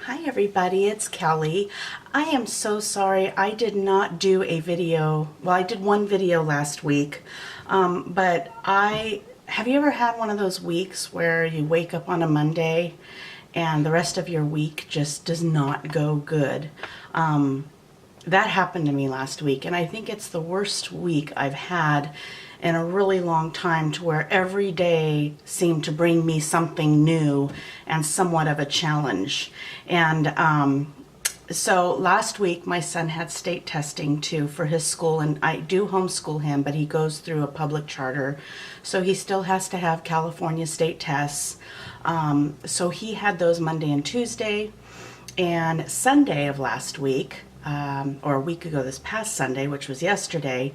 Hi everybody, it's Kelly. I am so sorry I did not do a video. Well, I did one video last week, but have you ever had one of those weeks where you wake up on a Monday and the rest of your week just does not go good? That happened to me last week, and I think it's the worst week I've had in a really long time, to where every day seemed to bring me something new and somewhat of a challenge. And so last week my son had state testing too for his school, and I do homeschool him, but he goes through a public charter, so he still has to have California state tests. So he had those Monday and Tuesday, and Sunday of last week, or a week ago this past Sunday, which was yesterday,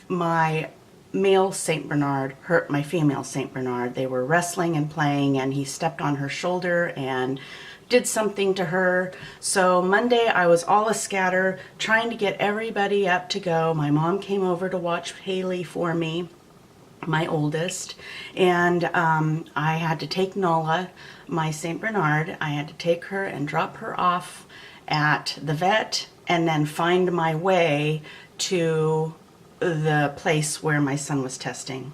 my male St. Bernard hurt my female St. Bernard. They were wrestling and playing, and he stepped on her shoulder and did something to her. So Monday I was all a scatter trying to get everybody up to go. My mom came over to watch Haley for me, my oldest, and I had to take Nola, my St. Bernard. I had to take her and drop her off at the vet, and then find my way to the place where my son was testing.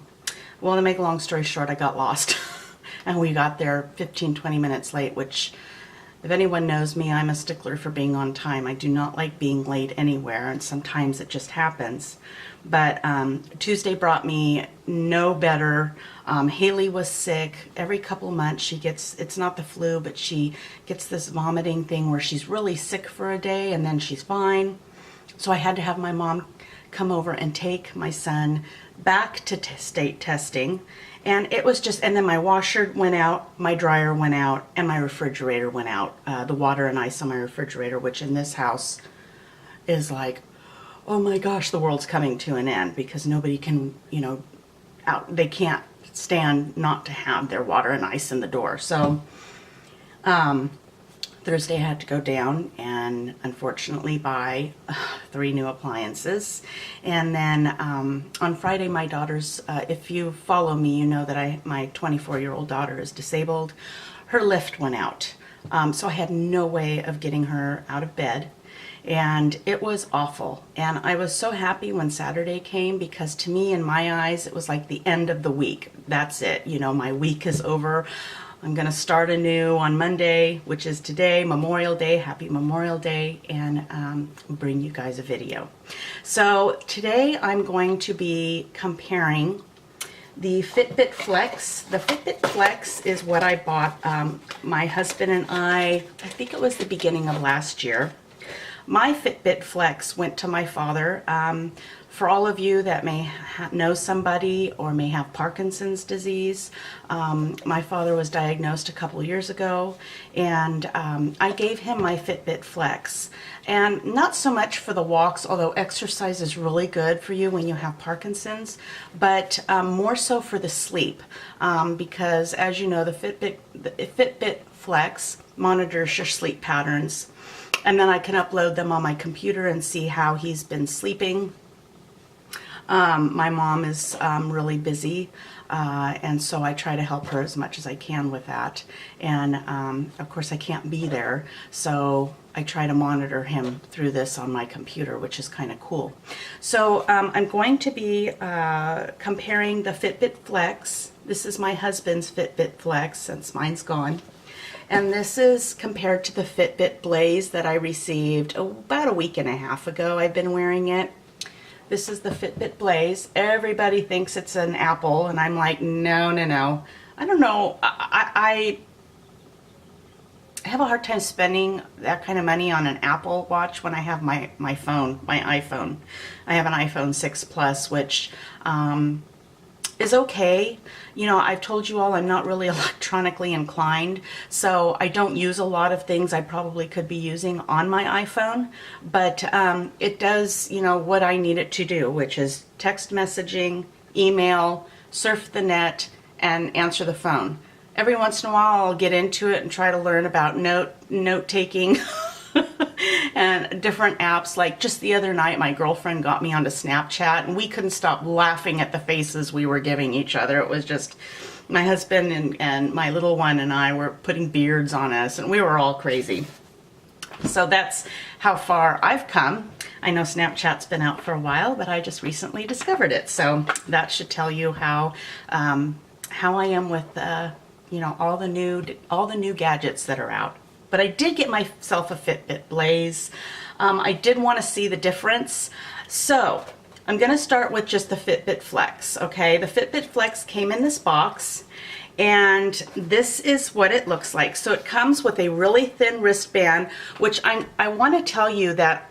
Well, to make a long story short, I got lost and we got there 15-20 minutes late, which, if anyone knows me, I'm a stickler for being on time. I do not like being late anywhere, and sometimes it just happens. But Tuesday brought me no better. Haley was sick. Every couple of months she gets, it's not the flu, but she gets this vomiting thing where she's really sick for a day and then she's fine. So I had to have my mom come over and take my son back to state testing. And it was just, and then my washer went out, my dryer went out, and my refrigerator went out. The water and ice on my refrigerator, which in this house is like, oh my gosh, the world's coming to an end, because nobody can, they can't stand not to have their water and ice in the door. So Thursday I had to go down and unfortunately buy 3 new appliances. And then on Friday, my daughter's, if you follow me, you know that my 24-year-old daughter is disabled. Her lift went out. So I had no way of getting her out of bed. And it was awful. And I was so happy when Saturday came, because to me, in my eyes, it was like the end of the week. That's it. My week is over. I'm going to start anew on Monday, which is today, Memorial Day. Happy Memorial Day, and bring you guys a video. So today I'm going to be comparing the Fitbit Flex. The Fitbit Flex is what I bought, my husband and I think it was the beginning of last year. My Fitbit Flex went to my father. For all of you that may know somebody or may have Parkinson's disease, my father was diagnosed a couple years ago, and I gave him my Fitbit Flex. And not so much for the walks, although exercise is really good for you when you have Parkinson's, but more so for the sleep, because as you know, the Fitbit Flex monitors your sleep patterns. And then I can upload them on my computer and see how he's been sleeping. My mom is really busy, and so I try to help her as much as I can with that. And of course I can't be there, so I try to monitor him through this on my computer, which is kind of cool. So I'm going to be comparing the Fitbit Flex. This is my husband's Fitbit Flex, since mine's gone. And this is compared to the Fitbit Blaze that I received about a week and a half ago. I've been wearing it. This is the Fitbit Blaze. Everybody thinks it's an Apple, and I'm like, no, no, no. I don't know. I have a hard time spending that kind of money on an Apple Watch when I have my phone, my iPhone. I have an iPhone 6 Plus, which is okay. I've told you all I'm not really electronically inclined, so I don't use a lot of things I probably could be using on my iPhone, but it does, what I need it to do, which is text messaging, email, surf the net, and answer the phone. Every once in a while I'll get into it and try to learn about note-taking and different apps. Like just the other night, my girlfriend got me onto Snapchat, and we couldn't stop laughing at the faces we were giving each other. It was just my husband and my little one and I were putting beards on us, and we were all crazy. So that's how far I've come. I know Snapchat's been out for a while, but I just recently discovered it. So that should tell you how I am with you know, all the new gadgets that are out. But I did get myself a Fitbit Blaze. I did want to see the difference. So I'm going to start with just the Fitbit Flex, okay? The Fitbit Flex came in this box, and this is what it looks like. So it comes with a really thin wristband, which I want to tell you that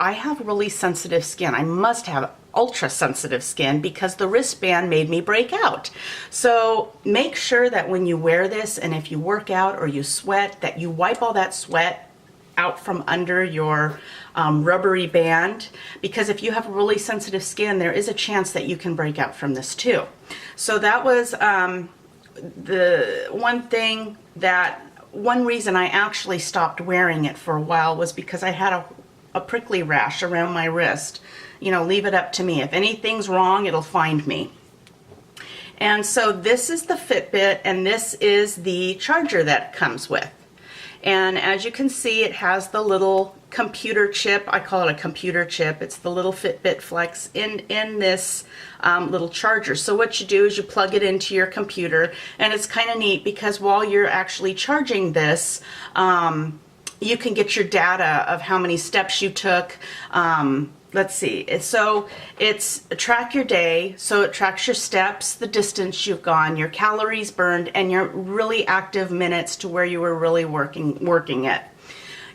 I have really sensitive skin. I must have ultra sensitive skin because the wristband made me break out. So make sure that when you wear this, and if you work out or you sweat, that you wipe all that sweat out from under your rubbery band, because if you have really sensitive skin, there is a chance that you can break out from this too. So that was the one reason I actually stopped wearing it for a while was because I had a prickly rash around my wrist. You know, leave it up to me. If anything's wrong, it'll find me. And so this is the Fitbit, and this is the charger that it comes with. And as you can see, it has the little computer chip. I call it a computer chip. It's the little Fitbit Flex in this little charger. So what you do is you plug it into your computer, and it's kind of neat because while you're actually charging this, you can get your data of how many steps you took. Let's see, so it's track your day, so it tracks your steps, the distance you've gone, your calories burned, and your really active minutes to where you were really working it.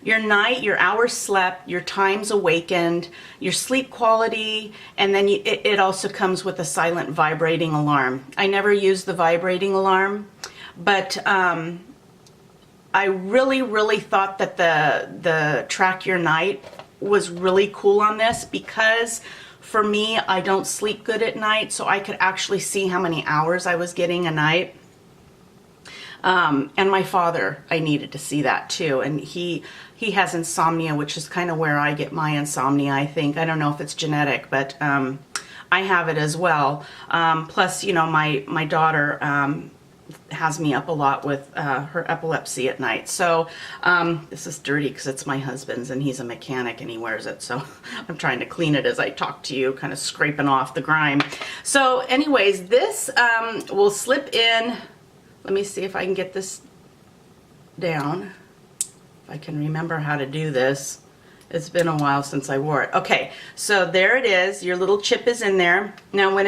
Your night, your hours slept, your times awakened, your sleep quality, and then it also comes with a silent vibrating alarm. I never use the vibrating alarm, but I really thought that the track your night was really cool on this, because for me, I don't sleep good at night, so I could actually see how many hours I was getting a night. And my father, I needed to see that too, and he has insomnia, which is kind of where I get my insomnia, I think. I don't know if it's genetic, but I have it as well. Plus, you know, my daughter has me up a lot with her epilepsy at night. So this is dirty because it's my husband's and he's a mechanic and he wears it. So I'm trying to clean it as I talk to you, kind of scraping off the grime. So anyways, this will slip in. Let me see if I can get this down. If I can remember how to do this. It's been a while since I wore it. Okay, so there it is. Your little chip is in there. Now when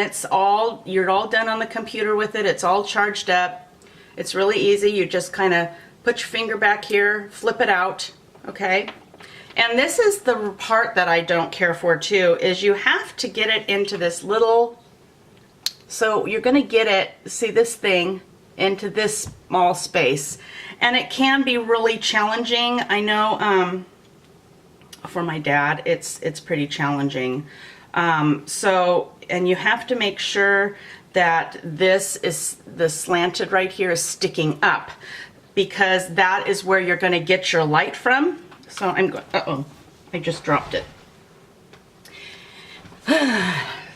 you're all done on the computer with it, it's all charged up. It's really easy. You just kind of put your finger back here, flip it out, okay? And this is the part that I don't care for too, is you have to get it into this little, so you're gonna get it, see this thing, into this small space. And it can be really challenging. I know, for my dad, it's pretty challenging. And you have to make sure that the slanted right here is sticking up, because that is where you're going to get your light from. So I'm going, uh-oh, I just dropped it.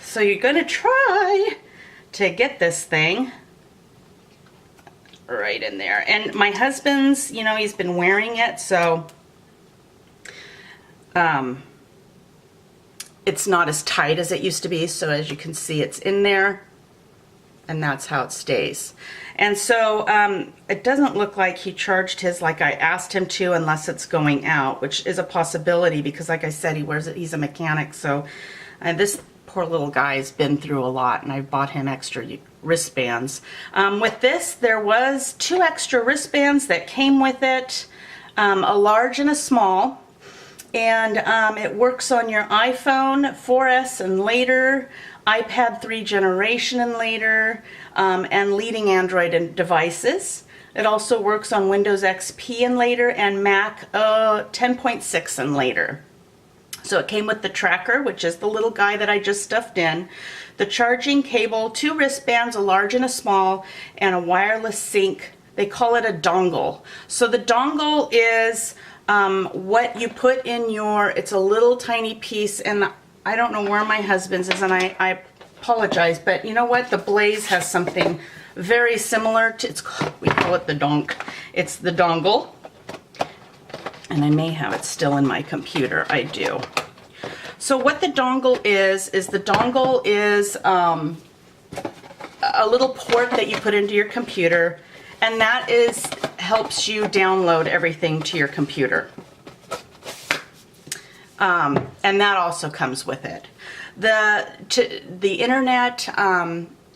So you're going to try to get this thing right in there. And my husband's, you know, he's been wearing it, so it's not as tight as it used to be. So as you can see, it's in there, and that's how it stays. And so it doesn't look like he charged his like I asked him to, unless it's going out, which is a possibility because like I said, he wears it, he's a mechanic. So this poor little guy's been through a lot, and I bought him extra wristbands. With this, there was 2 extra wristbands that came with it, a large and a small. And it works on your iPhone 4S and later, iPad 3 generation and later, and leading Android devices. It also works on Windows XP and later, and Mac 10.6 and later. So it came with the tracker, which is the little guy that I just stuffed in, the charging cable, 2 wristbands, a large and a small, and a wireless sync. They call it a dongle. So the dongle is what you put in it's a little tiny piece, and I don't know where my husband's is, and I apologize, but you know what? The Blaze has something very similar to, we call it the donk. It's the dongle. And I may have it still in my computer. I do. So what the dongle is the dongle is a little port that you put into your computer, and that helps you download everything to your computer. And that also comes with it. The internet,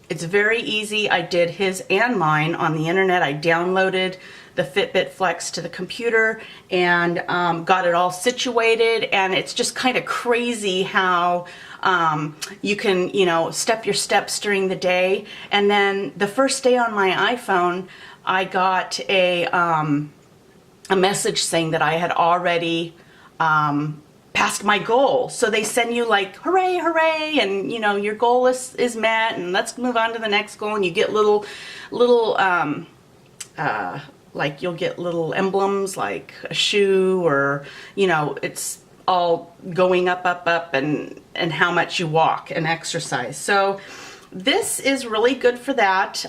it's very easy. I did his and mine on the internet. I downloaded the Fitbit Flex to the computer and got it all situated, and it's just kind of crazy how you can, step your steps during the day. And then the first day on my iPhone, I got a message saying that I had already passed my goal. So they send you like, hooray, hooray, and your goal is met, and let's move on to the next goal. And you get little like you'll get little emblems like a shoe, or it's all going up and how much you walk and exercise. So this is really good for that.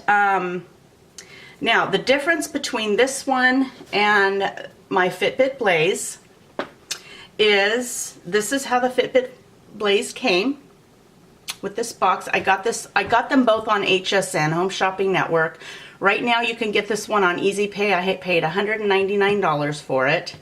Now the difference between this one and my Fitbit Blaze is this is how the Fitbit Blaze came with this box. I got them both on HSN, Home Shopping Network. Right now you can get this one on Easy Pay. I paid $199 for it.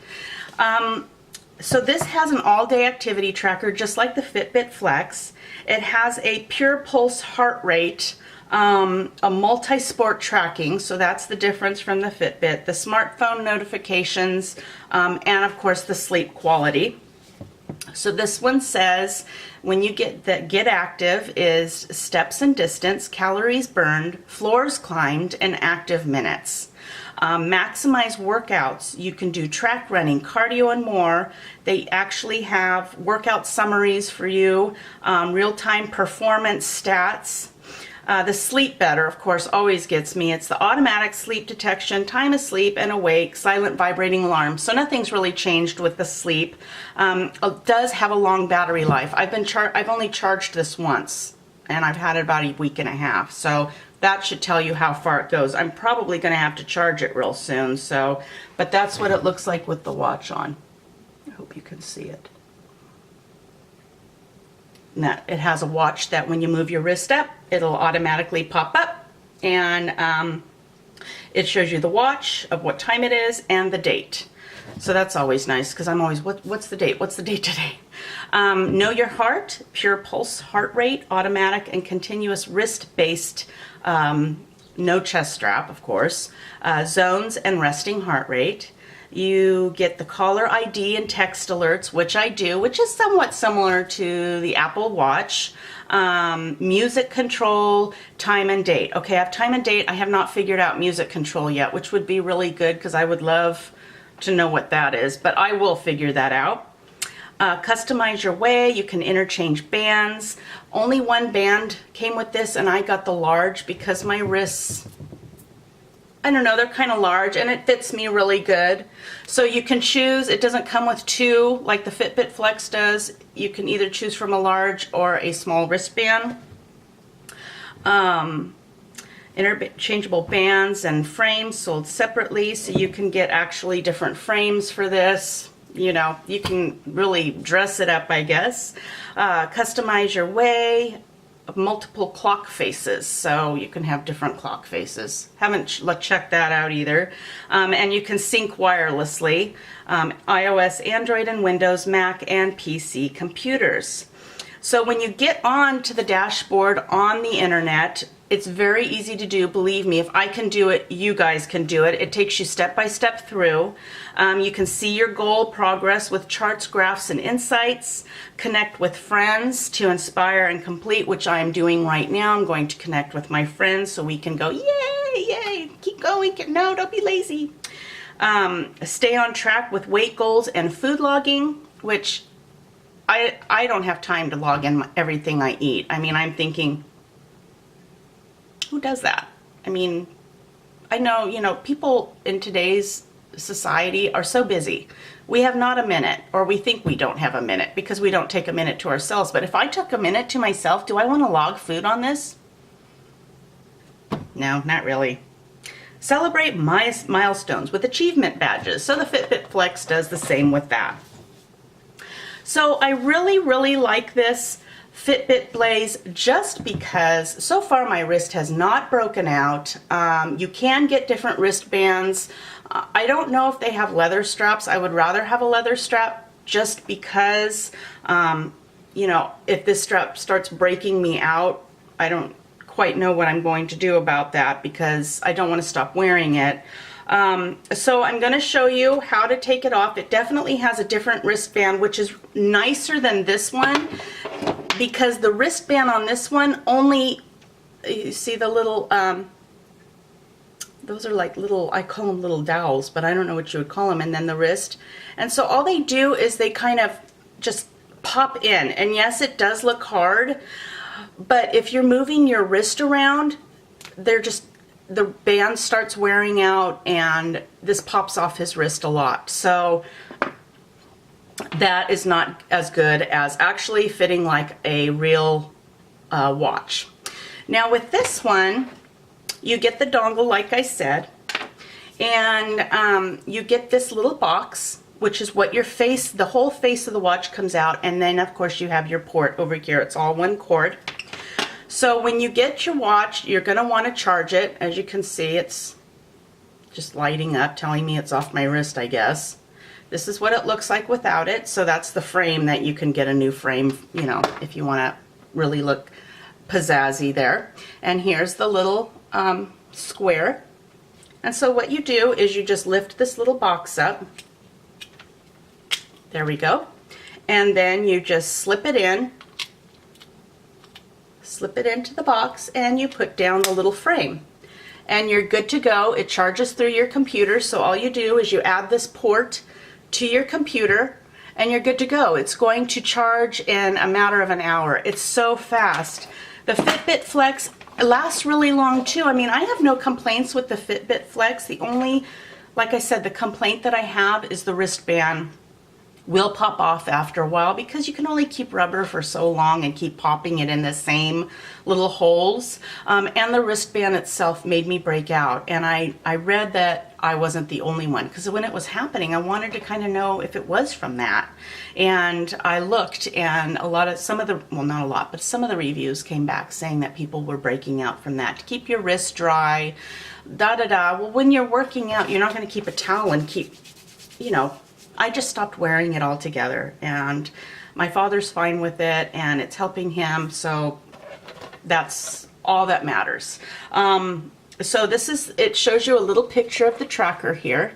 So this has an all-day activity tracker just like the Fitbit Flex. It has a pure pulse heart rate, a multi-sport tracking, so that's the difference from the Fitbit, the smartphone notifications, and of course the sleep quality. So this one says when you get active is steps and distance, calories burned, floors climbed, and active minutes. Maximize workouts. You can do track running, cardio, and more. They actually have workout summaries for you, real-time performance stats. The sleep better, of course, always gets me. It's the automatic sleep detection, time asleep and awake, silent vibrating alarm. So nothing's really changed with the sleep. It does have a long battery life. I've only charged this once, and I've had it about a week and a half. So that should tell you how far it goes. I'm probably going to have to charge it real soon. But that's what it looks like with the watch on. I hope you can see it. Now, it has a watch that when you move your wrist up, it'll automatically pop up, and it shows you the watch of what time it is and the date. So that's always nice, because I'm always, what's the date? What's the date today? Know your heart, pure pulse heart rate, automatic and continuous wrist-based, no chest strap, of course, zones and resting heart rate. You get the caller ID and text alerts, which I do, which is somewhat similar to the Apple Watch. Music control, time and date. Okay, I have time and date. I have not figured out music control yet, which would be really good because I would love to know what that is, but I will figure that out. Customize your way. You can interchange bands. Only one band came with this, and I got the large because my wrists, I don't know, they're kind of large, and it fits me really good. So you can choose. It doesn't come with two like the Fitbit Flex does. You can either choose from a large or a small wristband. Interchangeable bands and frames sold separately, so you can get actually different frames for this. You can really dress it up, I guess. Customize your way. Multiple clock faces, so you can have different clock faces. Haven't checked that out either. And you can sync wirelessly. iOS, Android, and Windows, Mac, and PC computers. So when you get on to the dashboard on the internet, it's very easy to do. Believe me, if I can do it, you guys can do it. It takes you step by step through. You can see your goal progress with charts, graphs, and insights. Connect with friends to inspire and complete, which I am doing right now. I'm going to connect with my friends so we can go, yay, yay, keep going. No, don't be lazy. Stay on track with weight goals and food logging, which I don't have time to log in everything I eat. I mean, I'm thinking, who does that? I mean, I know, people in today's society are so busy. We have not a minute, or we think we don't have a minute because we don't take a minute to ourselves. But if I took a minute to myself, do I want to log food on this? no, not really. Celebrate milestones with achievement badges. So the Fitbit Flex does the same with that. So I really, really like this Fitbit Blaze just because so far my wrist has not broken out. You can get different wristbands. I don't know if they have leather straps. I would rather have a leather strap just because, you know, if this strap starts breaking me out, I don't quite know what I'm going to do about that because I don't want to stop wearing it. So I'm going to show you how to take it off. It definitely has a different wristband, which is nicer than this one because the wristband on this one only, you see the little, those are like little, I call them little dowels, but I don't know what you would call them, and then the wrist. And so all they do is they kind of just pop in. And yes, it does look hard, but if you're moving your wrist around, they're just, the band starts wearing out and this pops off his wrist a lot. So that is not as good as actually fitting like a real watch. Now with this one, you get the dongle like I said, and you get this little box, which is what your face, the whole face of the watch comes out, and then of course you have your port over here. It's all one cord. So when you get your watch, you're going to want to charge it. As you can see, it's just lighting up, telling me it's off my wrist, I guess. This is what it looks like without it. So that's the frame that you can get a new frame, you know, if you want to really look pizzazzy there. And here's the little square. And so what you do is you just lift this little box up. There we go. And then you just slip it into the box, and you put down the little frame. And you're good to go. It charges through your computer, so all you do is you add this port to your computer, and you're good to go. It's going to charge in a matter of an hour. It's so fast. The Fitbit Flex lasts really long too. I mean, I have no complaints with the Fitbit Flex. The only, like I said, the complaint that I have is the wristband will pop off after a while because you can only keep rubber for so long and keep popping it in the same little holes. And the wristband itself made me break out. And I read that I wasn't the only one because when it was happening, I wanted to kind of know if it was from that. And I looked, and some of the, well, not a lot, but some of the reviews came back saying that people were breaking out from that. To keep your wrist dry, Well, when you're working out, you're not going to keep a towel and keep, you know, I just stopped wearing it altogether, and my father's fine with it, and it's helping him, so that's all that matters. So this is, it shows you a little picture of the tracker here.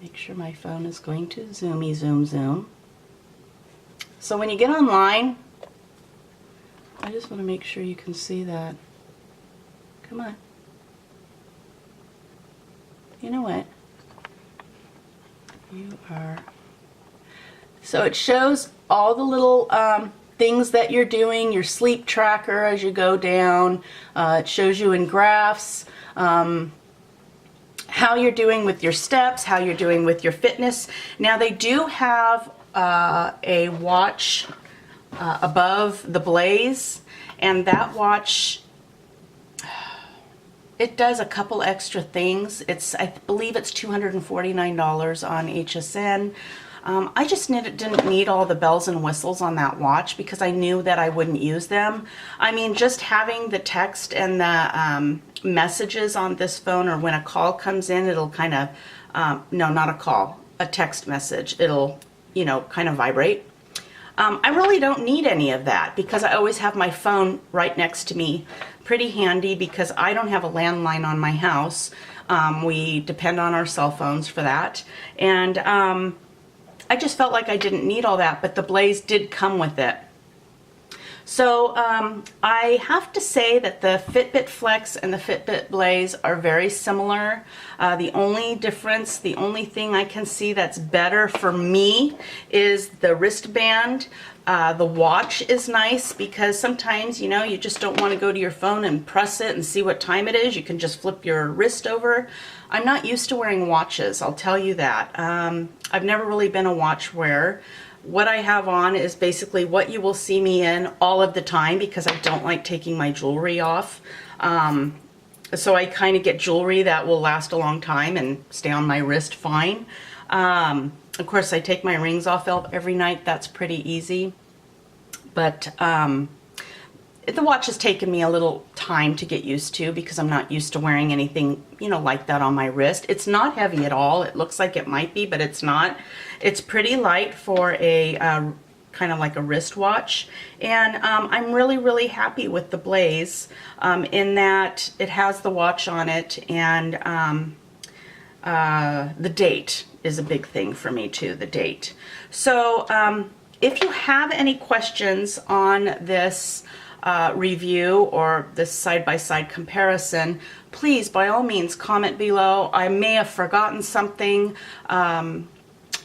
Make sure my phone is going to zoomy zoom zoom. So when you get online, I just want to make sure you can see that. Come on. You know what? You are. So it shows all the little things that you're doing, your sleep tracker as you go down. It shows you in graphs how you're doing with your steps, how you're doing with your fitness. Now they do have a watch above the Blaze, and that watch, it does a couple extra things. I believe it's $249 on HSN. I just didn't need all the bells and whistles on that watch because I knew that I wouldn't use them. I mean, just having the text and the messages on this phone, or when a call comes in, it'll kind of, no, not a call, a text message. It'll, you know, kind of vibrate. I really don't need any of that because I always have my phone right next to me. Pretty handy because I don't have a landline on my house. We depend on our cell phones for that. And I just felt like I didn't need all that, but the Blaze did come with it. So I have to say that the Fitbit Flex and the Fitbit Blaze are very similar. The only difference, the only thing I can see that's better for me is the wristband. The watch is nice because sometimes, you know, you just don't want to go to your phone and press it and see what time it is. You can just flip your wrist over. I'm not used to wearing watches, I'll tell you that. I've never really been a watch wearer. What I have on is basically what you will see me in all of the time because I don't like taking my jewelry off. So I kind of get jewelry that will last a long time and stay on my wrist fine. Of course, I take my rings off every night. That's pretty easy. But the watch has taken me a little time to get used to because I'm not used to wearing anything, you know, like that on my wrist. It's not heavy at all. It looks like it might be, but it's not. It's pretty light for a kind of like a wristwatch. And I'm really, really happy with the Blaze in that it has the watch on it, and the date is a big thing for me too, the date. So if you have any questions on this review or this side-by-side comparison, please by all means comment below. I may have forgotten something,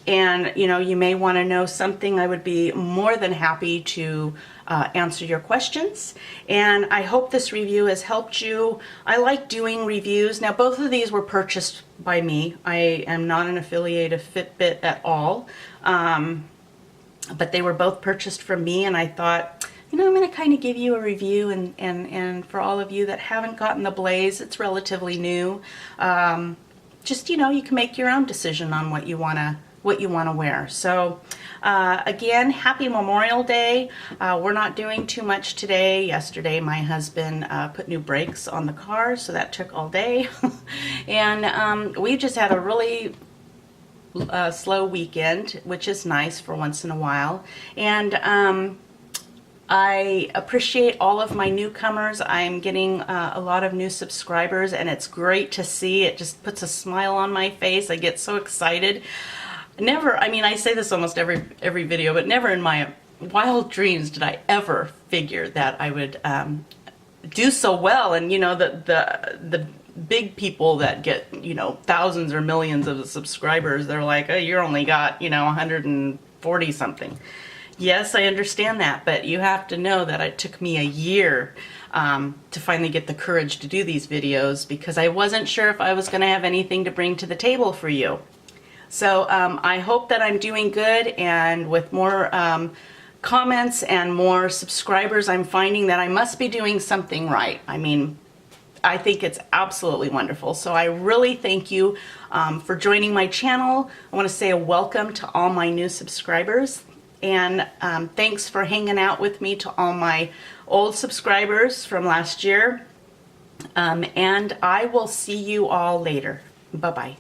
and you know, you may want to know something. I would be more than happy to answer your questions, and I hope this review has helped you. I like doing reviews. Now, both of these were purchased by me. I am not an affiliate of Fitbit at all, but they were both purchased from me, and I thought, you know, I'm going to kind of give you a review, and for all of you that haven't gotten the Blaze, it's relatively new. Just, you know, you can make your own decision on what you want to wear. So again, happy Memorial Day. We're not doing too much today. Yesterday my husband put new brakes on the car, so that took all day. And we just had a really slow weekend, which is nice for once in a while. And I appreciate all of my newcomers. I'm getting a lot of new subscribers, and it's great to see. It just puts a smile on my face. I get so excited. Never, I mean, I say this almost every video, but never in my wild dreams did I ever figure that I would do so well. And you know, the big people that get, you know, thousands or millions of subscribers, they're like, oh, you only got, you know, 140 something. Yes, I understand that, but you have to know that it took me a year to finally get the courage to do these videos, because I wasn't sure if I was going to have anything to bring to the table for you. So I hope that I'm doing good, and with more comments and more subscribers, I'm finding that I must be doing something right. I mean, I think it's absolutely wonderful. So I really thank you for joining my channel. I want to say a welcome to all my new subscribers. And thanks for hanging out with me to all my old subscribers from last year. And I will see you all later. Bye-bye.